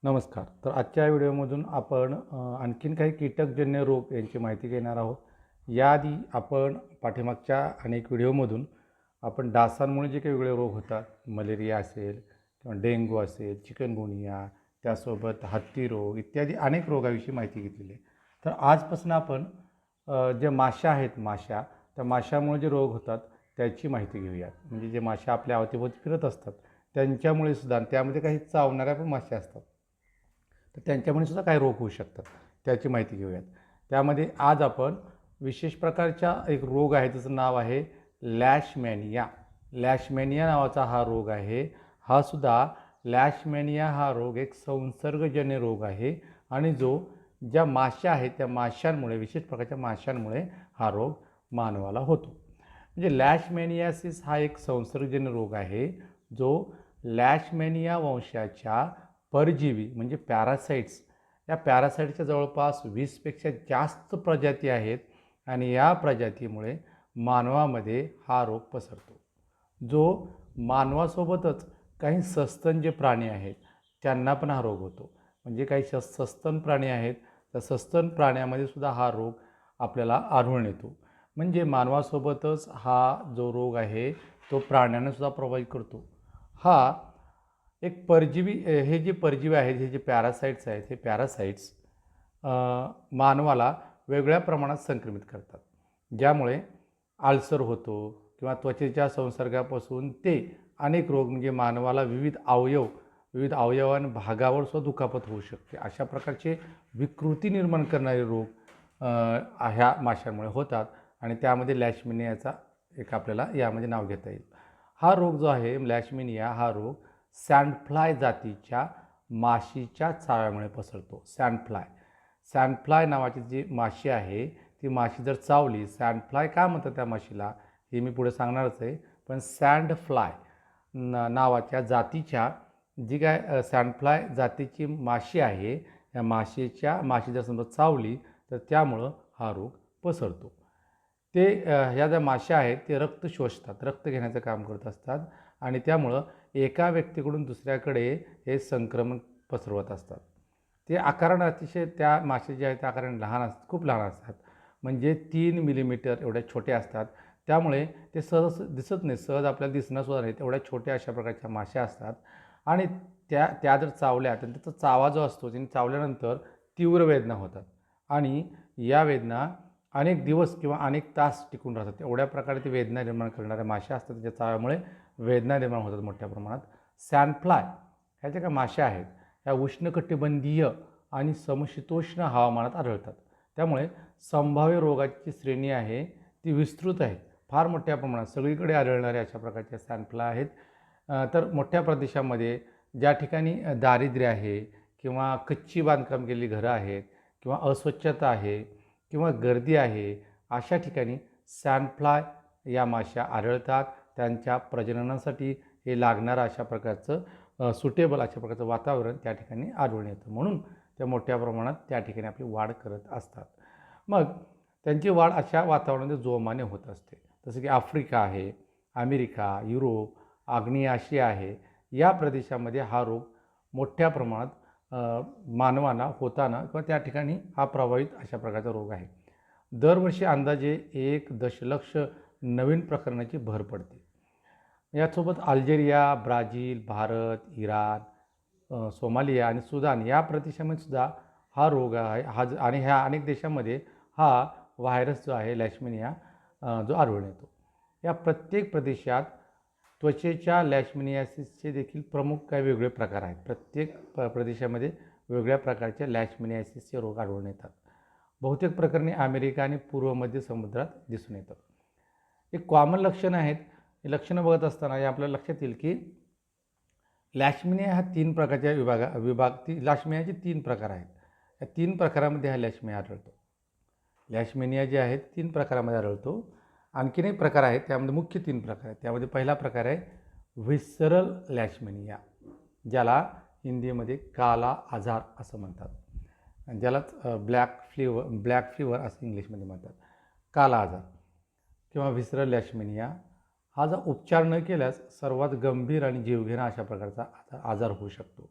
नमस्कार. तर आजच्या व्हिडिओमधून आपण आणखीन काही कीटकजन्य रोग यांची माहिती घेणार आहोत. याआधी आपण पाठीमागच्या अनेक व्हिडिओमधून आपण डासांमुळे जे काही वेगळे रोग होतात, मलेरिया असेल किंवा डेंग्यू असेल, चिकनगुनिया, त्यासोबत हत्ती रोग इत्यादी अनेक रोगाविषयी माहिती घेतलेली आहे. तर आजपासून आपण जे माशा आहेत, त्या माशामुळे जे रोग होतात त्याची माहिती घेऊयात. म्हणजे जे माशा आपल्या अवतीभोवती फिरत असतात त्यांच्यामुळे सुद्धा, त्यामध्ये काही चावणाऱ्या पण माश्या असतात, तर त्यांच्यामुळे सुद्धा काही रोग होऊ शकतात, त्याची माहिती घेऊयात. त्यामध्ये आज आपण विशेष प्रकारचा एक रोग आहे, त्याचं नाव आहे लॅशमॅनिया. लॅशमॅनिया नावाचा हा रोग आहे. हा सुद्धा लॅशमॅनिया हा रोग एक संसर्गजन्य रोग आहे आणि जो ज्या माश्या आहेत त्या माशांमुळे, विशेष प्रकारच्या माशांमुळे हा रोग मानवाला होतो. म्हणजे लॅशमॅनियासिस हा एक संसर्गजन्य रोग आहे जो लॅशमॅनिया वंशाच्या परजीवी म्हणजे पॅरासाइट्स, या पॅरासाइटच्या जवळपास 20पेक्षा जास्त प्रजाती आहेत आणि या प्रजातीमुळे मानवामध्ये हा रोग पसरतो. जो मानवासोबतच काही सस्तन जे प्राणी आहेत त्यांना पण हा रोग होतो. म्हणजे काही सस्तन प्राणी आहेत, त्या सस्तन प्राण्यामध्ये सुद्धा हा रोग आपल्याला आढळून येतो. म्हणजे मानवासोबतच हा जो रोग आहे तो प्राण्यांना सुद्धा प्रभावित करतो. हा एक परजीवी, हे जे परजीवी आहेत, हे जे पॅरासाइट्स आहेत, हे पॅरासाइट्स मानवाला वेगळ्या प्रमाणात संक्रमित करतात, ज्यामुळे आल्सर होतो किंवा त्वचेच्या संसर्गापासून ते अनेक रोग, म्हणजे मानवाला विविध अवयवान भागावर सुद्धा दुखापत होऊ शकते. अशा प्रकारचे विकृती निर्माण करणारे रोग ह्या माशांमुळे होतात आणि त्यामध्ये लॅशमॅनियाचा एक आपल्याला यामध्ये नाव घेता येईल. हा रोग जो आहे लॅशमॅनिया, हा रोग सँडफ्लाय जातीच्या माशीच्या चाव्यामुळे पसरतो. सँडफ्लाय नावाची जी माशी आहे, ती माशी जर चावली, सँडफ्लाय का म्हणतात त्या माशीला हे मी पुढे सांगणारच आहे, पण सँडफ्लाय नावाच्या जातीच्या जी काय सँडफ्लाय जातीची माशी आहे, या माशी जर समजा चावली तर त्यामुळं हा रोग पसरतो. ते ह्या ज्या माश्या आहेत ते रक्त शोषतात, रक्त घेण्याचं काम करत असतात आणि त्यामुळं एका व्यक्तीकडून दुसऱ्याकडे हे संक्रमण पसरवत असतात. ते आकाराने अतिशय, त्या मासे जे आहेत त्या आकाराने खूप लहान असतात. म्हणजे 3 मिलीमीटर एवढ्या छोट्या असतात. त्यामुळे ते सहज दिसत नाही, सहज आपल्याला दिसणंसुद्धा नाही, तेवढ्या छोट्या अशा प्रकारच्या माश्या असतात. आणि त्या जर चावल्या तर त्याचा चावा जो असतो, त्यांनी चावल्यानंतर तीव्र वेदना होतात आणि या वेदना अनेक दिवस किंवा अनेक तास टिकून राहतात. एवढ्या प्रकारे ते वेदना निर्माण करणाऱ्या माश्या असतात, त्याच्या चाव्यामुळे वेदना निर्माण होतात मोठ्या प्रमाणात. सँडफ्लाय ह्या ज्या काही माश्या आहेत ह्या उष्णकटिबंधीय आणि समशीतोष्ण हवामानात आढळतात. त्यामुळे संभाव्य रोगाची श्रेणी आहे ती विस्तृत आहे, फार मोठ्या प्रमाणात सगळीकडे आढळणाऱ्या अशा प्रकारच्या सँडफ्लाय आहेत. तर मोठ्या प्रदेशामध्ये ज्या ठिकाणी दारिद्र्य आहे किंवा कच्ची बांधकाम केलेली घरं आहेत किंवा अस्वच्छता आहे किंवा गर्दी आहे, अशा ठिकाणी सँडफ्लाय या माश्या आढळतात. त्यांच्या प्रजननासाठी हे लागणारं अशा प्रकारचं सुटेबल अशा प्रकारचं वातावरण त्या ठिकाणी आढळून येतं, म्हणून त्या मोठ्या प्रमाणात त्या ठिकाणी आपली वाढ करत असतात. मग त्यांची वाढ अशा वातावरणामध्ये जोमाने होत असते. जसं की आफ्रिका आहे, अमेरिका, युरोप, आग्नेय आशिया आहे, या प्रदेशामध्ये हा रोग मोठ्या प्रमाणात मानवांना होताना किंवा त्या ठिकाणी हा प्रभावित अशा प्रकारचा रोग आहे. दरवर्षी अंदाजे 1 दशलक्ष नवीन प्रकरणाची भर पडते. यासोबत Algeria, Brazil, Bharat, Iran, Somalia आणि सुदान या प्रदेशामध्ये सुद्धा हा रोग आहे, आणि ह्या अनेक देशांमध्ये हा व्हायरस जो आहे लॅशमॅनिया जो आढळून येतो. या प्रत्येक प्रदेशात त्वचेच्या लॅशमॅनियासिसचे देखील प्रमुख काही वेगळे प्रकार आहेत. प्रत्येक प्रदेशामध्ये वेगळ्या प्रकारचे लॅशमॅनियासिसचे रोग आढळून येतात. बहुतेक प्रकरणे अमेरिका आणि पूर्व मध्य समुद्रात दिसून येतात. एक कॉमन लक्षणं आहेत. ही लक्षणं बघत असताना हे आपल्याला लक्षात येईल की लॅशमॅनिया ह्या 3 प्रकारच्या लॅशमॅनियाचे 3 प्रकार आहेत. या 3 प्रकारामध्ये हा लॅशमॅनिया आढळतो. लॅशमॅनिया जे आहेत 3 प्रकारामध्ये आढळतो. आणखीन एक प्रकार आहेत, त्यामध्ये मुख्य 3 प्रकार आहेत. त्यामध्ये पहिला प्रकार आहे व्हिसरल लॅशमॅनिया, ज्याला हिंदीमध्ये काला आजार असं म्हणतात, आणि ज्यालाच ब्लॅक फीवर असं इंग्लिशमध्ये म्हणतात. काला आजार किंवा व्हिसरल लॅशमॅनिया हा जर उपचार न केल्यास सर्वात गंभीर आणि जीवघेणा अशा प्रकारचा आजार होऊ शकतो.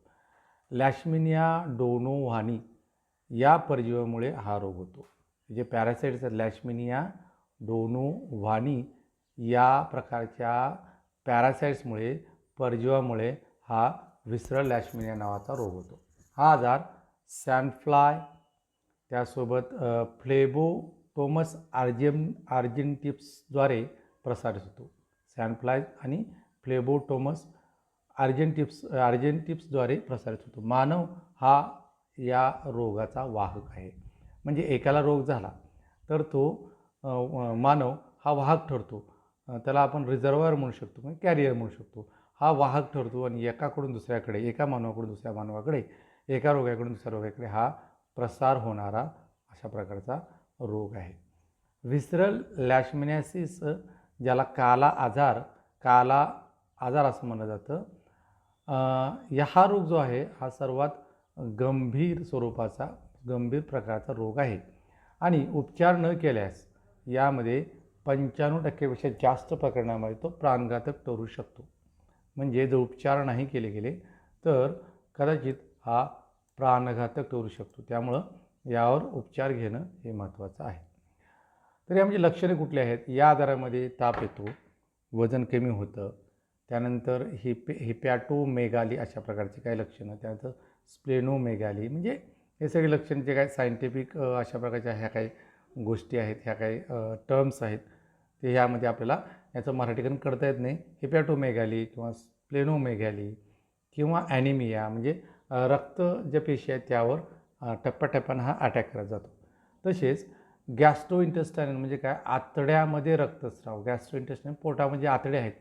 लॅशमिनिया डोनोव्हानी या परजीवामुळे हा रोग होतो. जे पॅरासाइट्स आहेत लॅशमिनिया डोनोव्हानी या प्रकारच्या पॅरासाइट्समुळे परजीवामुळे हा विसरल लॅशमिनिया नावाचा रोग होतो. हा आजार सॅनफ्लाय त्यासोबत फ्लेबोटोमस आर्जेंटिप्सद्वारे प्रसारित होतो. सॅनफ्लाय आणि फ्लेबोटोमस आर्जेंटिप्सद्वारे प्रसारित होतो. मानव हा या रोगाचा वाहक आहे. म्हणजे एकाला रोग झाला तर तो मानव हा वाहक ठरतो. त्याला आपण रिझर्वायर म्हणू शकतो किंवा कॅरियर म्हणू शकतो. हा वाहक ठरतो आणि एकाकडून दुसऱ्याकडे, एका मानवाकडून दुसऱ्या मानवाकडे, एका रोगाकडून दुसऱ्या रोगाकडे हा प्रसार होणारा अशा प्रकारचा रोग आहे. विसरल लॅशमिनियासिस ज्याला काला आजार असं म्हणलं जातं. हा रोग जो आहे हा सर्वात गंभीर प्रकारचा रोग आहे आणि उपचार न केल्यास यामध्ये 95% जास्त प्रकरणामध्ये तो प्राणघातक ठरू शकतो. म्हणजे जर उपचार नाही केले गेले तर कदाचित हा प्राणघातक ठरू शकतो. त्यामुळं यावर उपचार घेणं हे महत्त्वाचं आहे. तर यामध्ये लक्षणे कुठली आहेत? या आजारामध्ये ताप येतो, वजन कमी होतं, त्यानंतर हिपॅटोमेगाली अशा प्रकारची काही लक्षणं, त्यानंतर स्प्लेनोमेगाली, म्हणजे हे सगळे लक्षण जे काही सायंटिफिक अशा प्रकारच्या ह्या काही गोष्टी आहेत, ह्या काही टर्म्स आहेत, ते ह्यामध्ये आपल्याला याचं मराठीकरण करता येत नाही. हिपॅटोमेगाली किंवा स्प्लेनोमेगाली किंवा ॲनिमिया म्हणजे रक्त ज्या पेशी आहेत त्यावर टप्प्याटप्प्यानं हा अटॅक करत जातो. तसेच गॅस्ट्रोइंटेस्टायनल म्हणजे काय? आतड्यामध्ये रक्तस्राव. गॅस्ट्रोइंटेस्टायनल पोटामध्ये आतडे आहेत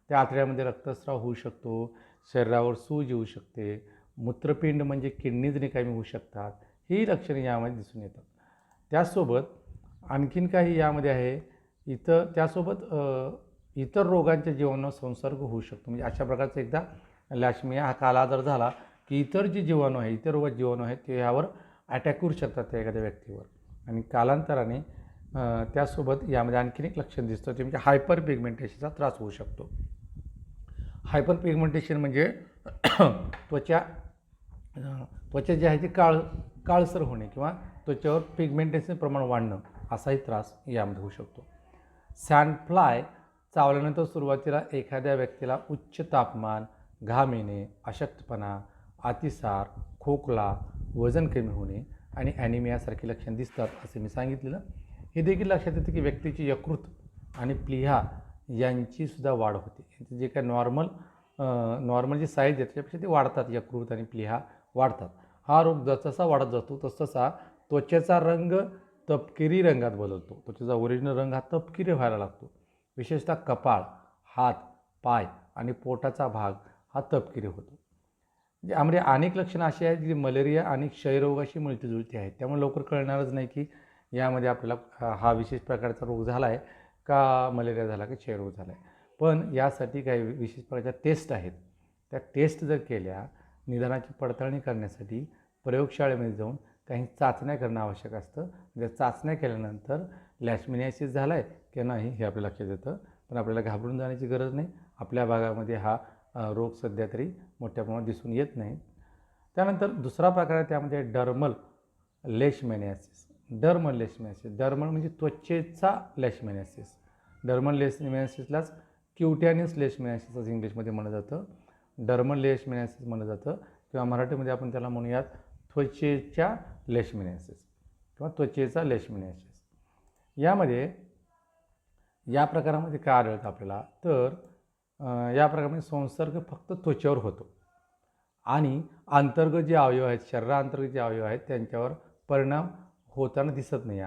त्या आतड्यामध्ये रक्तस्राव होऊ शकतो. शरीरावर सूज येऊ शकते. मूत्रपिंड म्हणजे किडनीज निकामी होऊ शकतात. ही लक्षणे यामध्ये दिसून येतात. त्याचसोबत आणखीन काही यामध्ये आहे इतर रोगांच्या जीवाणूंना संसर्ग होऊ शकतो. म्हणजे अशा प्रकारचा एकदा लॅशमिनिया हा काला आजार झाला की इतर जे जीवाणू आहे, इतर रोगात जीवाणू आहेत ते यावर अटॅक करू शकतात त्या एखाद्या व्यक्तीवर आणि कालांतराने त्यासोबत यामध्ये आणखीन एक लक्षण दिसतं ते म्हणजे हायपर पिगमेंटेशनचा त्रास होऊ शकतो. हायपर पिगमेंटेशन म्हणजे त्वचा जी आहे ती काळसर होणे किंवा त्वचेवर पिगमेंटेशन प्रमाण वाढणं असाही त्रास यामध्ये होऊ शकतो. सॅनफ्लाय चावल्यानंतर सुरुवातीला एखाद्या व्यक्तीला उच्च तापमान, घाम येणे, अशक्तपणा, अतिसार, खोकला, वजन कमी होणे आणि ॲनिमियासारखी लक्षणं दिसतात असं मी सांगितलेलं. हे देखील लक्षात येतं की व्यक्तीची यकृत आणि प्लीहा यांचीसुद्धा वाढ होते. यांचे जे काय नॉर्मल जी साईज आहे त्याच्यापेक्षा ते वाढतात. यकृत आणि प्लीहा वाढतात. हा रोग जसा वाढत जातो तसतसा त्वचेचा रंग तपकिरी रंगात बदलतो. त्वचेचा ओरिजिनल रंग हा तपकिरी व्हायला लागतो. विशेषतः कपाळ, हात, पाय आणि पोटाचा भाग हा तपकिरी होतो. यामध्ये अनेक लक्षणं अशी आहेत की मलेरिया आणि क्षयरोगाशी मिळतीजुळती आहेत. त्यामुळे लवकर कळणारच नाही की यामध्ये आपल्याला हा विशेष प्रकारचा रोग झाला आहे का मलेरिया झाला की क्षयरोग झाला आहे. पण यासाठी काही विशेष प्रकारच्या टेस्ट आहेत. त्या टेस्ट जर केल्या, निदानाची पडताळणी करण्यासाठी प्रयोगशाळेमध्ये जाऊन काही चाचण्या करणं आवश्यक असतं. जर चाचण्या केल्यानंतर लॅशमिनियासिस झाला आहे की नाही हे आपल्या लक्षात येतं. पण आपल्याला घाबरून जाण्याची गरज नाही. आपल्या भागामध्ये हा रोग सध्या तरी मोठ्या प्रमाणात दिसून येत नाही. त्यानंतर दुसरा प्रकार आहे त्यामध्ये डर्मल लेशमॅनियासिस. डर्मल म्हणजे त्वचेचा लेशमॅनियासिस. डर्मल लेशमॅनियासिसलाच क्युटॅनियस लेशमॅनियासिस असं इंग्लिशमध्ये म्हणलं जातं. डर्मल लेशमॅनियासिस म्हणलं जातं किंवा मराठीमध्ये आपण त्याला म्हणूयात त्वचेच्या लेशमॅनियासिस किंवा त्वचेचा लेशमॅनियासिस. यामध्ये या प्रकारामध्ये काय आढळतं आपल्याला तर या प्रकारामध्ये संसर्ग फक्त त्वचेवर होतो आणि अंतर्गत जे अवयव आहेत, शरीराअंतर्गत जे अवयव आहेत त्यांच्यावर परिणाम होताना दिसत नाही.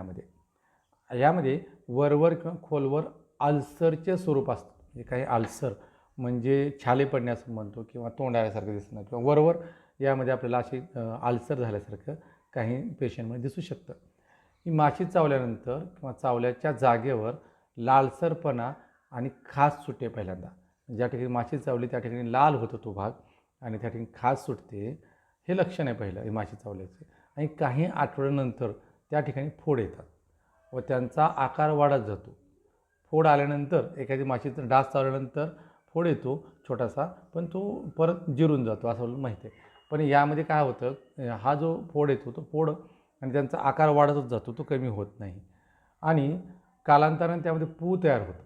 यामध्ये वरवर किंवा खोलवर अल्सरचे स्वरूप असतं. म्हणजे काही अल्सर म्हणजे छाले पडणे असं म्हणतो किंवा तोंड आल्यासारखं दिसणं किंवा वरवर यामध्ये आपल्याला अशी अल्सर झाल्यासारखं काही पेशंटमध्ये दिसू शकतं. ही माशी चावल्यानंतर किंवा चावल्याच्या जागेवर लालसरपणा आणि खाज सुटे. पहिल्यांदा ज्या ठिकाणी माशी चावली त्या ठिकाणी लाल होतो तो भाग आणि त्या ठिकाणी खाज सुटते. हे लक्षण आहे पहिलं ही माशी चावल्याचे. आणि काही आठवड्यानंतर त्या ठिकाणी फोड येतात व त्यांचा आकार वाढत जातो. फोड आल्यानंतर एखादी माशीचा डास चावल्यानंतर फोड येतो छोटासा, पण तो परत जिरून जातो असं माहिती आहे. पण यामध्ये काय होतं, हा जो फोड येतो तो फोड आणि त्यांचा आकार वाढतच जातो, तो कमी होत नाही आणि कालांतराने त्यामध्ये पू तयार होतं.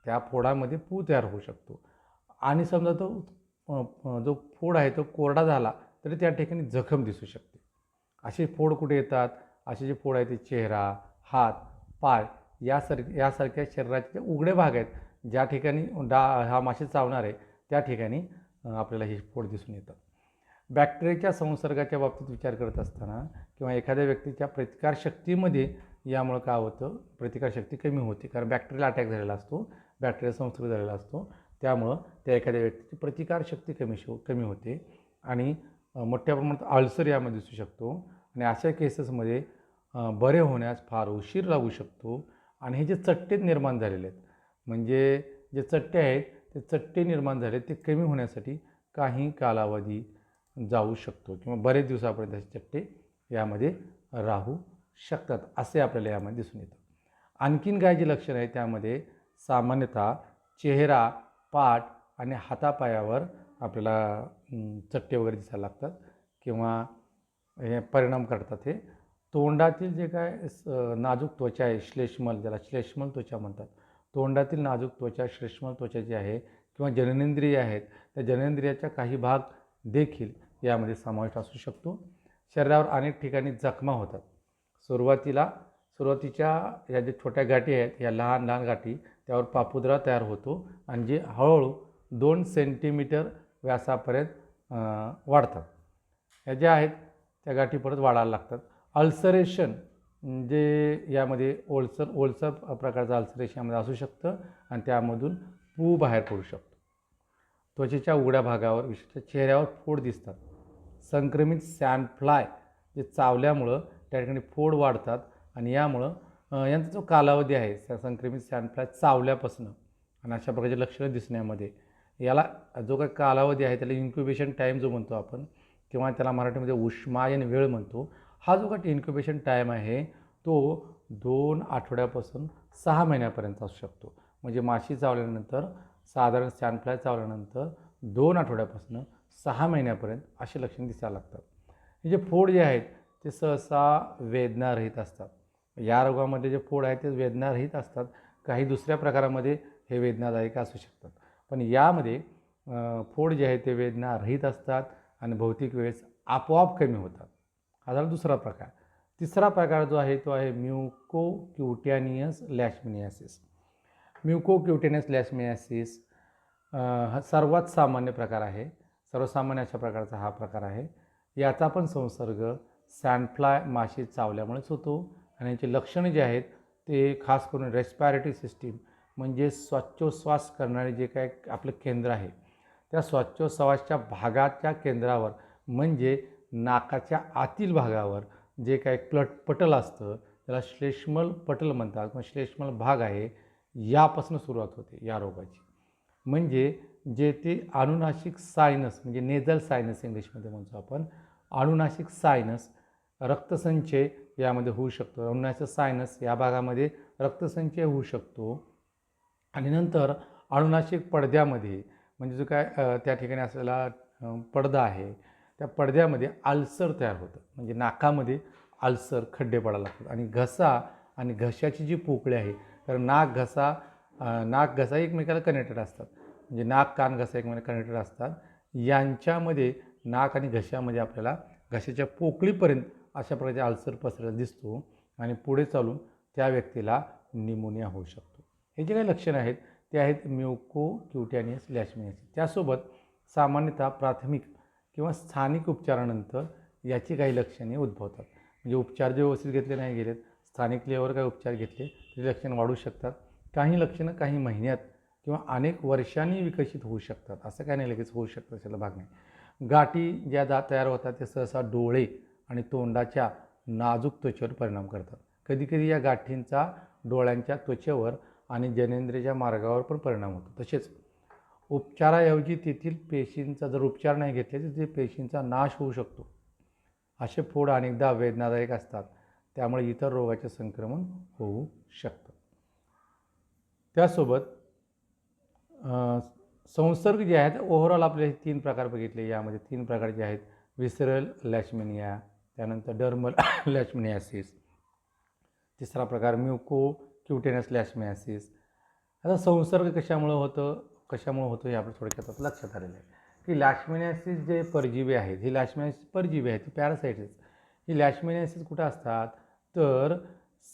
त्या फोडामध्ये पू तयार होऊ शकतो आणि समजा तो जो फोड आहे तो कोरडा झाला तरी त्या ठिकाणी जखम दिसू शकते. असे फोड कुठे येतात? असे जे फोड आहेत ते चेहरा, हात, पाय यासारख्या शरीराचे जे उघडे भाग आहेत, ज्या ठिकाणी हा मासे चावणार आहे त्या ठिकाणी आपल्याला हे फोड दिसून येतात. बॅक्टेरियाच्या संसर्गाच्या बाबतीत विचार करत असताना किंवा एखाद्या व्यक्तीच्या प्रतिकारशक्तीमध्ये यामुळं काय होतं, प्रतिकारशक्ती कमी होते, कारण बॅक्टेरियल अटॅक झालेला असतो, बॅक्टेरिया संसर्ग झालेला असतो, त्यामुळं त्या एखाद्या व्यक्तीची प्रतिकारशक्ती कमी होते आणि मोठ्या प्रमाणात अल्सर यामध्ये दिसू शकतो आणि अशा केसेसमध्ये बरे होण्यास फार उशीर लागू शकतो. आणि हे जे चट्टे निर्माण झालेले आहेत, म्हणजे जे चट्टे आहेत ते चट्टे निर्माण झाले ते कमी होण्यासाठी काही कालावधी जाऊ शकतो किंवा बरेच दिवसापर्यंत हे चट्टे यामध्ये राहू शकतात, असे आपल्याला यामध्ये दिसून येतं. आणखीन काय जे लक्षण आहे त्यामध्ये सामान्यतः चेहरा, पाठ आणि हातापायावर आपल्याला चट्टे वगैरे दिसायला लागतात किंवा हे परिणाम करतात. हे तोंडातील जे काय नाजूक त्वचा आहे, श्लेष्मल, ज्याला श्लेष्मल त्वचा म्हणतात, तोंडातील नाजूक त्वचा, श्लेष्मल त्वचा जी आहे किंवा जननेंद्रिय आहेत, त्या जननेंद्रियाच्या काही भाग देखील यामध्ये समावेश असू शकतो. शरीरावर अनेक ठिकाणी जखमा होतात. सुरुवातीच्या या ज्या छोट्या गाठी आहेत, या लहान लहान गाठी, त्यावर पापुद्रा तयार होतो आणि जे हळूहळू 2 सेंटीमीटर व्यासापर्यंत वाढतात. ह्या ज्या आहेत त्या गाठी परत वाढायला लागतात. अल्सरेशन जे यामध्ये ओलसर प्रकारचं अल्सरेशन यामध्ये असू शकतं आणि त्यामधून पू बाहेर पडू शकतो. त्वचेच्या उघड्या भागावर, विशेषतः चेहऱ्यावर फोड दिसतात. संक्रमित सँडफ्लाय जे चावल्यामुळं त्या ठिकाणी फोड वाढतात आणि यामुळं यांचा जो कालावधी आहे संक्रमित सँडफ्लाय चावल्यापासून आणि अशा प्रकारचे लक्षणं दिसण्यामध्ये, याला जो काही कालावधी आहे त्याला इन्क्युबेशन टाईम जो म्हणतो आपण किंवा त्याला मराठीमध्ये उष्मायन वेळ म्हणतो, हा जो काही इन्क्युबेशन टाईम आहे तो 2 आठवड्यापासून 6 महिन्यापर्यंत असू शकतो. म्हणजे माशी चावल्यानंतर, साधारण सँडफ्लाय चावल्यानंतर 2 आठवड्यापासून 6 महिन्यापर्यंत असे लक्षण दिसायला लागतात. हे जे फोड जे आहेत ते सहसा वेदनारहित असतात. या रोगामध्ये जे फोड आहेत ते वेदनारहित असतात. काही दुसऱ्या प्रकारामध्ये हे वेदनादायक असू शकतात, पण यामध्ये फोड जे आहेत ते वेदनारहित असतात आणि भौतिक वेळेस आपोआप कमी होतात. हा झाला दुसरा प्रकार. तिसरा प्रकार जो आहे तो आहे म्युकोक्युटेनियस लॅशमिनियासिस. म्युकोक्युटेनियस लॅशमिनियासिस हा सर्वात सामान्य प्रकार आहे. सर्वसामान्य अशा प्रकारचा हा प्रकार आहे. याचा पण संसर्ग सँडफ्लाय माशी चावल्यामुळेच होतो आणि याची लक्षणं जे आहेत ते खास करून रेस्पिरेटरी सिस्टीम, म्हणजे श्वासोच्छ्वास करणारे जे काय आपलं केंद्र आहे त्या श्वासोच्छ्वासाच्या भागाच्या केंद्रावर, म्हणजे नाकाच्या आतील भागावर जे काय पटल असतं त्याला श्लेष्मल पटल म्हणतात किंवा श्लेष्मल भाग आहे, यापासून सुरुवात होते या रोगाची. म्हणजे जे ते अनुनासिक सायनस, म्हणजे नेझल सायनस इंग्लिशमध्ये म्हणतो आपण, अनुनासिक सायनस, रक्तसंचय यामध्ये होऊ शकतो. अनुनासिक सायनस या भागामध्ये रक्तसंचय होऊ शकतो आणि नंतर अनुनासिक पडद्यामध्ये, म्हणजे जो काय त्या ठिकाणी असलेला पडदा आहे त्या पडद्यामध्ये अल्सर तयार होतं. म्हणजे नाकामध्ये अल्सर, खड्डे पडायला लागतात आणि घसा आणि घशाची जी पोकळी आहे, तर नाक घसा एकमेकाला कनेक्टेड असतात, म्हणजे नाक कान घसा एकमेकाला कनेक्टेड असतात. यांच्यामध्ये नाक आणि घशामध्ये आपल्याला घशाच्या पोकळीपर्यंत अशा प्रकारचे अल्सर पसरलेला दिसतो आणि पुढे चालून त्या व्यक्तीला निमोनिया होऊ शकतो. हे जे काही लक्षणं आहेत ते आहेत म्युकोक्युटेनियस लॅशमिनियासिस. त्यासोबत सामान्यतः प्राथमिक किंवा स्थानिक उपचारानंतर याची काही लक्षणे उद्भवतात. म्हणजे उपचार जे व्यवस्थित घेतले नाही गेलेत, स्थानिक लेवलवर काही उपचार घेतले तरी लक्षणं वाढू शकतात. काही लक्षणं काही महिन्यात किंवा अनेक वर्षांनी विकसित होऊ शकतात. असं काही नाही लगेच होऊ शकतं, त्याला भाग नाही. गाठी ज्या तयार होतात ते सहसा डोळे आणि तोंडाच्या नाजूक त्वचेवर परिणाम करतात. कधीकधी या गाठींचा डोळ्यांच्या त्वचेवर आणि जननेंद्रियाच्या मार्गावर पण परिणाम होतो. तसेच उपचाराऐवजी तेथील पेशींचा जर उपचार नाही घेतले तर ते पेशींचा नाश होऊ शकतो. असे फोड अनेकदा वेदनादायक असतात, त्यामुळे इतर रोगाचे संक्रमण होऊ शकतं. त्यासोबत संसर्ग जे आहेत ओव्हरऑल आपले 3 प्रकार बघितले. यामध्ये 3 प्रकार जे आहेत विसरल लॅशमेनिया, त्यानंतर डर्मल लॅशमेनियासिस, तिसरा प्रकार म्युकोक्युटेनस लॅशमेनियासिस. आता संसर्ग कशामुळे होतं हे आपलं थोडक्यात आता लक्षात आलेलं आहे की लॅशमेनियासिस जे परजीवी आहेत, ही लॅशमेनियासिस परजीवी आहेत, ही पॅरासाइट्स. ही लॅशमेनियासिस कुठं असतात तर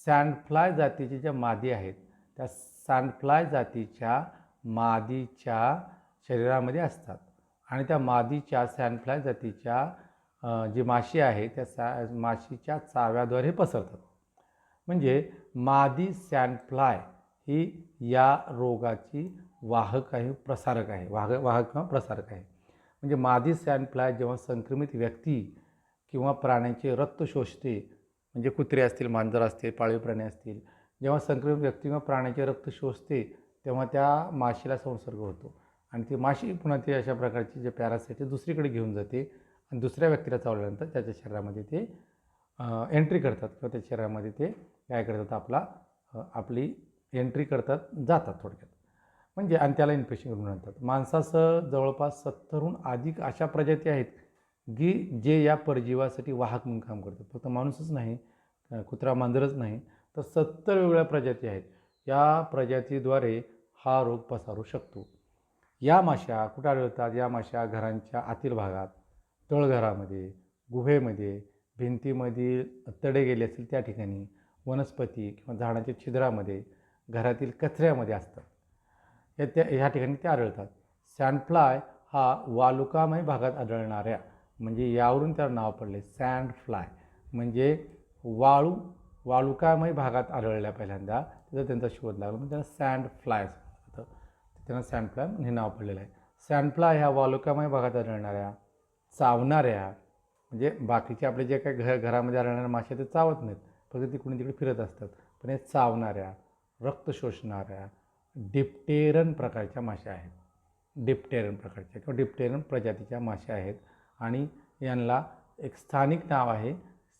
सँडफ्लाय जातीची ज्या मादी आहेत त्या सँडफ्लाय जातीच्या मादीच्या शरीरामध्ये असतात आणि त्या मादीच्या सँडफ्लाय जातीच्या जी माशी आहे त्या माशीच्या चाव्याद्वारे पसरतात. म्हणजे मादी सँडफ्लाय ही या रोगाची वाहक आहे, प्रसारक आहे, वाहक किंवा प्रसारक आहे. म्हणजे मादी सँडफ्लाय जेव्हा संक्रमित व्यक्ती किंवा प्राण्यांचे रक्त शोषते, म्हणजे कुत्रे असतील, मांजर असतील, पाळीव प्राणी असतील, जेव्हा संक्रमित व्यक्ती किंवा प्राण्याचे रक्त शोषते तेव्हा त्या माशीला संसर्ग होतो आणि ती माशी पुन्हा ती अशा प्रकारची जे पॅरासाइट दुसरीकडे घेऊन जाते आणि दुसऱ्या व्यक्तीला चावल्यानंतर त्याच्या शरीरामध्ये ते एंट्री करतात किंवा त्या शरीरामध्ये ते काय करतात आपली एंट्री करतात, जातात थोडक्यात. म्हणजे आणि त्याला इन्फेक्शन करून आणतात. माणसासह जवळपास 70हून अधिक अशा प्रजाती आहेत की जे या परजीवासाठी वाहक म्हणून काम करतात. फक्त माणूसच नाही, कुत्रा मांजरच नाही, तर 70 वेगवेगळ्या प्रजाती आहेत. या प्रजातीद्वारे हा रोग पसरू शकतो. या माशा कुठं आढळतात? या माशा घरांच्या आतील भागात, तळघरामध्ये, गुहेमध्ये, भिंतीमधील तडे गेले असतील त्या ठिकाणी, वनस्पती किंवा झाडांच्या छिद्रामध्ये, घरातील कचऱ्यामध्ये असतात. ह्या ठिकाणी ते आढळतात. सँडफ्लाय हा वालुकामय भागात आढळणाऱ्या, म्हणजे यावरून त्याला नाव पडले सँडफ्लाय, म्हणजे वालुकामय भागात आढळल्या पहिल्यांदा, तिथं त्यांचा शोध लागला म्हणून त्यांना सँडफ्लाय असं त्यांना सँडफ्लाय हे नाव पडलेलं आहे. सँडफ्लाय ह्या वालुकामय भागात आढळणाऱ्या, चावणाऱ्या, म्हणजे बाकीचे आपले जे काही घरामध्ये आढळणाऱ्या मासे ते चावत नाहीत, फक्त तिकडून तिकडे फिरत असतात, पण हे चावणाऱ्या, रक्त शोषणाऱ्या डिप्टेरन प्रकारच्या माशा आहेत. डिप्टेरन प्रकारच्या किंवा डिप्टेरन प्रजातीच्या माशा आहेत आणि यांना एक स्थानिक नाव आहे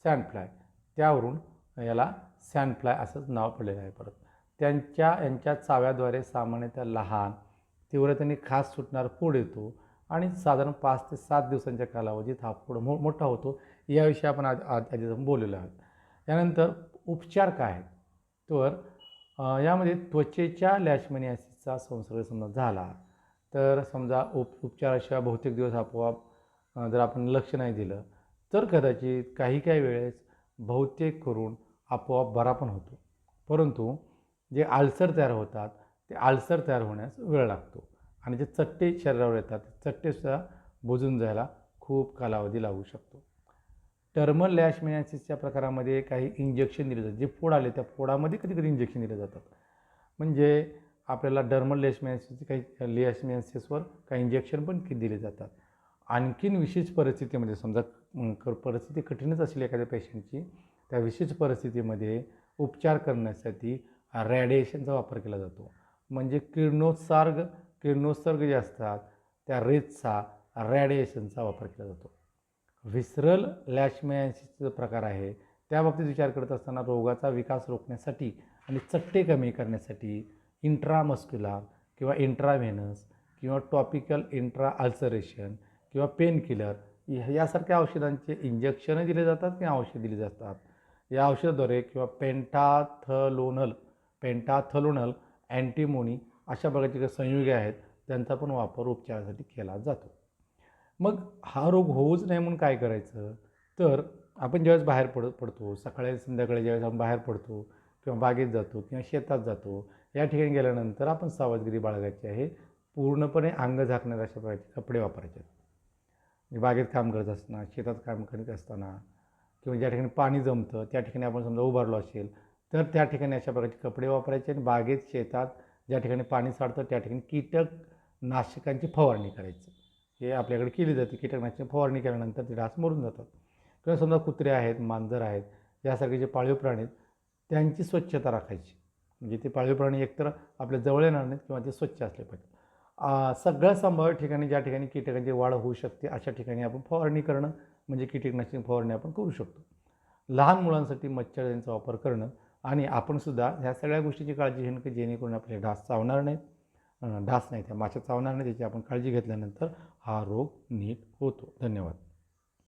सँडफ्लाय, त्यावरून याला सँडफ्लाय असंच नाव पडलेलं आहे. परत यांच्या चाव्याद्वारे सामान्यतः लहान, तीव्रतेने खास सुटणारा फोड येतो आणि साधारण 5 ते 7 दिवसांच्या कालावधीत हा फोड मोठा होतो. याविषयी आपण आधी बोललेलो आहोत. यानंतर उपचार काय आहेत तर यामध्ये त्वचेच्या लॅशमेनियासिसचा संसर्ग समजा झाला तर समजा उपचाराशिवाय बहुतेक दिवस आपोआप जर आपण लक्ष नाही दिलं तर कदाचित काही वेळेस बहुतेक करून आपोआप बरा पण होतो. परंतु जे आल्सर तयार होतात ते आल्सर तयार होण्यास वेळ लागतो आणि जे चट्टे शरीरावर येतात ते चट्टेसुद्धा बुजून जायला खूप कालावधी लागू शकतो. टर्मल लॅशमेनियासिसच्या प्रकारामध्ये काही इंजेक्शन दिले जातात. जे फोड आले त्या फोडामध्ये कधी इंजेक्शन दिले जातात. म्हणजे आपल्याला डर्मल लॅशमेनियासिसवर काही इंजेक्शन पण दिले जातात. आणखीन विशेष परिस्थितीमध्ये समजा परिस्थिती कठीणच असली एखाद्या पेशंटची, त्या विशेष परिस्थितीमध्ये उपचार करण्यासाठी रॅडिएशनचा वापर केला जातो. म्हणजे किरणोत्सर्ग जे असतात त्या रेजचा, रॅडिएशनचा वापर केला जातो. विसरल लॅशमेनियासिसचा प्रकार आहे त्या बाबतीत विचार करत असताना रोगाचा विकास रोखण्यासाठी आणि चट्टे कमी करण्यासाठी इंट्रामस्क्युलर किंवा इंट्राव्हेनस किंवा टॉपिकल इंट्रा अल्सरेशन किंवा पेन किलर यासारख्या औषधांचे इंजेक्शनही दिले जातात किंवा औषध दिली जातात. या औषधाद्वारे किंवा पेंटाथलोनल अँटीमोनी अशा प्रकारचे काही संयुगे आहेत त्यांचा पण वापर उपचारासाठी केला जातो. मग हा रोग होऊच नाही म्हणून काय करायचं तर आपण ज्यावेळेस बाहेर पडतो, सकाळी संध्याकाळी ज्यावेळेस आपण बाहेर पडतो किंवा बागेत जातो किंवा शेतात जातो, या ठिकाणी गेल्यानंतर आपण सावधगिरी बाळगायची आहे. पूर्णपणे अंग झाकणारे अशा प्रकारचे कपडे वापरायचे. बागेत काम करत असताना, शेतात काम करत असताना किंवा ज्या ठिकाणी पाणी जमतं त्या ठिकाणी आपण समजा उभारलो असेल तर त्या ठिकाणी अशा प्रकारचे कपडे वापरायचे आणि बागेत, शेतात ज्या ठिकाणी पाणी साठतं त्या ठिकाणी कीटकनाशकांची फवारणी करायची. हे आपल्याकडे केली जाते. कीटकनाशकांची फवारणी केल्यानंतर ते डास मरून जातात. किंवा समजा कुत्रे आहेत, मांजर आहेत, यासारखे जे पाळीव प्राणी आहेत त्यांची स्वच्छता राखायची. म्हणजे ते पाळीव प्राणी एकतर आपल्या जवळ येणार नाहीत किंवा ते स्वच्छ असले पाहिजेत. सगळ्या संभाव्य ठिकाणी ज्या ठिकाणी कीटकांची वाढ होऊ शकते अशा ठिकाणी आपण फवारणी करणं म्हणजे कीटकनाशक फवारणी आपण करू शकतो. लहान मुलांसाठी मच्छरदाणीचा वापर करणं आणि आपणसुद्धा ह्या सगळ्या गोष्टीची काळजी घेणं की जेणेकरून आपले डास चावणार नाहीत, त्या माशा चावणार नाही, त्याची आपण काळजी घेतल्यानंतर हा रोग नीट होतो. धन्यवाद.